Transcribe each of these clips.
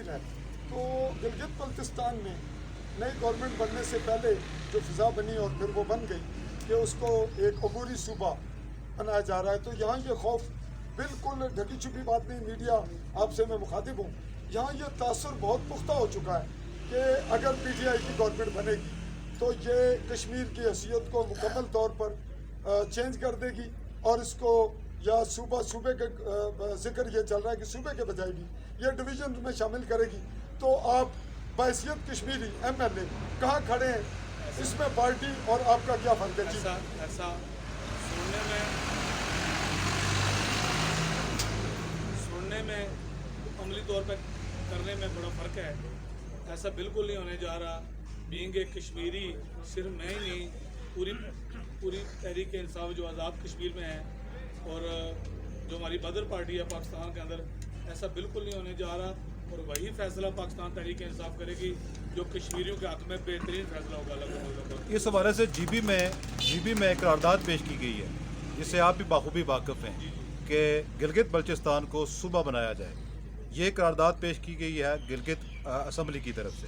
कश्मीर है। तो गिलगित बल्तिस्तान में नई गवर्नमेंट बनने से पहले जो फिज़ा बनी और फिर वो बन गई कि उसको एक अबूरी सूबा बनाया जा रहा है, तो यहाँ ये खौफ बिल्कुल ढकी छुपी बात नहीं, मीडिया आपसे मैं मुखातिब हूँ, यहाँ ये तासुर बहुत पुख्ता हो चुका है कि अगर PTI की गवर्नमेंट बनेगी तो ये कश्मीर की हैसियत को मुकम्मल तौर पर चेंज कर देगी और इसको या सूबे के जिक्र ये चल रहा है कि सूबे के बजाय भी ये डिवीज़न में शामिल करेगी। तो आप बहैसियत कश्मीरी MLA कहाँ खड़े हैं, इसमें पार्टी और आपका क्या फ़र्क है? ऐसा सुनने में अमली तौर पर करने में बड़ा फ़र्क है। ऐसा बिल्कुल नहीं होने जा रहा। बीइंग एक कश्मीरी, सिर्फ मैं ही नहीं, पूरी तहरीक इंसाफ जो आज़ाद कश्मीर में है और जो हमारी बदर पार्टी है पाकिस्तान के अंदर, ऐसा बिल्कुल नहीं होने जा रहा। और वही फैसला पाकिस्तान तहरीक इंसाफ करेगी जो कश्मीरियों के हक़ में बेहतरीन फैसला होगा। अलग इस हवाले से GB में एक करारदाद पेश की गई है जिससे आप भी बाखूबी वाकिफ़ हैं कि गिलगित बल्चिस्तान को सूबा बनाया जाए। ये करारदाद पेश की गई है गिलगित असम्बली की तरफ से।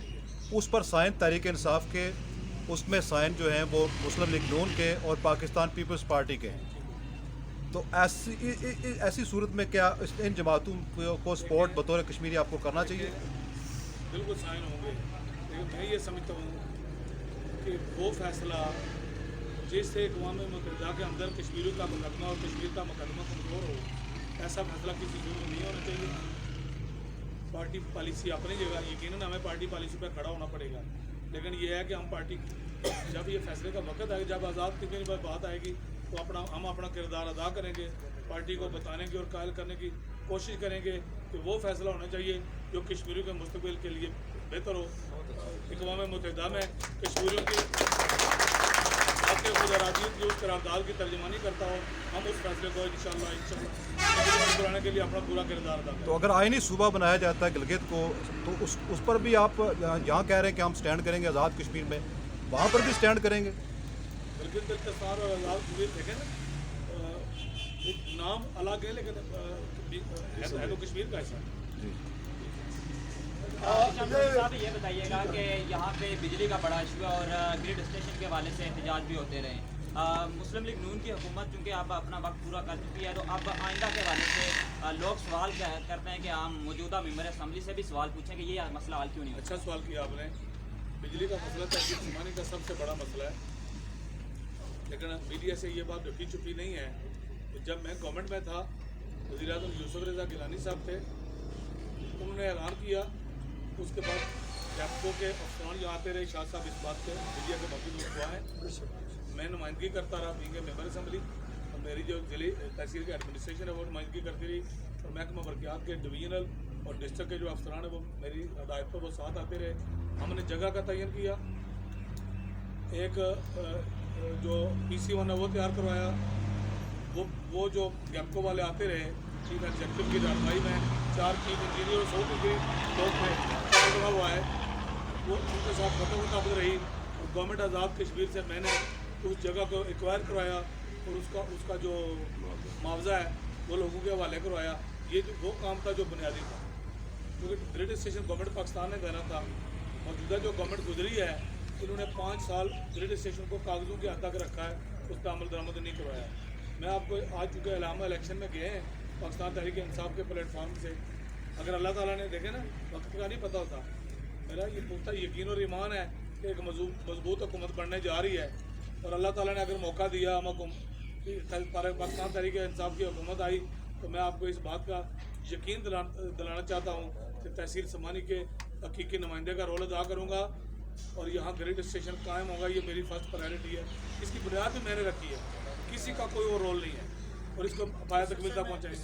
उस पर साइन तहरीक इंसाफ के, उसमें साइन जो हैं वो मुस्लिम लीग नून के और पाकिस्तान पीपल्स पार्टी के हैं। तो ऐसी सूरत में क्या इन जमातों को सपोर्ट बतौर कश्मीरी आपको करना चाहिए? बिल्कुल साइन होंगे, लेकिन मैं ये समझता हूँ कि वो फैसला जिससे अक़वाम मुत्तहिदा के अंदर कश्मीरियों का मुकदमा और कश्मीर का मुकदमा कमज़ोर हो, ऐसा फैसला किसी सूरत में नहीं होना चाहिए। पार्टी पॉलिसी अपनी जगह, यकीनन हमें पार्टी पॉलिसी पर खड़ा होना पड़ेगा, लेकिन ये है कि हम पार्टी जब ये फैसले का वक्त आएगा, जब आज़ाद कश्मीर पर बात आएगी तो हम अपना किरदार अदा करेंगे, पार्टी को बताने की और कायल करने की कोशिश करेंगे कि वो फैसला होना चाहिए जो कश्मीरियों के मुस्तकबिल के लिए बेहतर हो। अक़वाम मुत्तहिदा में कश्मीरियों की आपके खुदराजियत की उस करारदाद की तर्जुमानी करता हो, हम उस फैसले को इंशाअल्लाह कराने के लिए अपना पूरा किरदार अदा करें। तो अगर आइनी सूबा बनाया जाता है गिलगित को, तो उस पर भी आप यहाँ कह रहे हैं कि हम स्टैंड करेंगे आज़ाद कश्मीर में, वहाँ पर भी स्टैंड करेंगे? गिलगित बल्तिस्तान और आज़ाद कश्मीर देखें ना, एक नाम अलग है लेकिन है तो कश्मीर का हिस्सा। साहब ये बताइएगा कि यहाँ पे बिजली का बड़ा इशू है और ग्रिड स्टेशन के हवाले से एहतजाज भी होते रहे। मुस्लिम लीग नून की हुकूमत चूँकि अब अपना वक्त पूरा कर चुकी है, तो अब आइंदा के हवाले से लोग सवाल करते हैं कि हम मौजूदा मेंबर असम्बली से भी सवाल पूछें कि ये मसला हल क्यों नहीं होता। अच्छा सवाल किया आपने। बिजली का मसला तहसील ज़मानी का सबसे बड़ा मसला है, लेकिन मीडिया से ये बात ढकी छुपी नहीं है। जब मैं गवर्नमेंट में था, वज़ीर-ए-आज़म यूसुफ रज़ा गिलानी साहब थे, उन्होंने ऐलान किया। उसके बाद गैप्को के अफसरान जो आते रहे, शाह साहब इस बात पे मीडिया के बाकी लोग हुआ है, मैं नुमाइंदगी करता रहा बीइंग मेंबर असम्बली, और मेरी जो जिले तहसील की एडमिनिस्ट्रेशन है वो नुमाइंदगी करती रही, और महकमा बरक़ियात के डिवीजनल और डिस्ट्रिक्ट के जो अफसरान हैं वो मेरी हदायत पर वो साथ आते रहे। हमने जगह का तयन किया, एक जो PC1 है वो तैयार करवाया। वो जो गैप्को वाले आते रहे, चीफ एग्जीक्यूटिव की रहनुमाई में 4 चीफ इंजीनियर और 100 लोग थे हुआ है, वो उनके साथ मुताबिक रही। और गवर्नमेंट आज़ाद कश्मीर से मैंने उस जगह को एक्वायर करवाया और उसका जो मुआवजा है वो लोगों के हवाले करवाया। ये जो वो काम था जो बुनियादी था, क्योंकि ग्रिड स्टेशन गवर्नमेंट पाकिस्तान ने देना था। मौजूदा जो गवर्नमेंट गुजरी है, इन्होंने 5 साल ग्रिड स्टेशन को कागज़ों के हद तक रखा है, उस पर अमल दरामद नहीं करवाया। मैं आपको आज चूँकि इलामा इलेक्शन में गए हैं पाकिस्तान तहरीक इंसाफ के प्लेटफॉर्म से, अगर अल्लाह ताला ने देखे ना, वक्त का नहीं पता होता। मेरा ये पुख्ता यकीन और ईमान है कि एक मजबूत हुकूमत बनने जा रही है, और अल्लाह ताला ने अगर मौका दिया हम पाकिस्तान तहरीक इंसाफ की हुकूमत आई, तो मैं आपको इस बात का यकीन दिलाना चाहता हूँ कि तहसील समानी के हकीकी नुमाइंदे का रोल अदा करूँगा और यहाँ ग्रिड स्टेशन कायम होगा। ये मेरी फर्स्ट प्रायोरिटी है, इसकी बुनियाद भी मैंने रखी है, किसी का कोई और रोल नहीं है, और इसको पाया तकमील तक पहुँचाएंगे।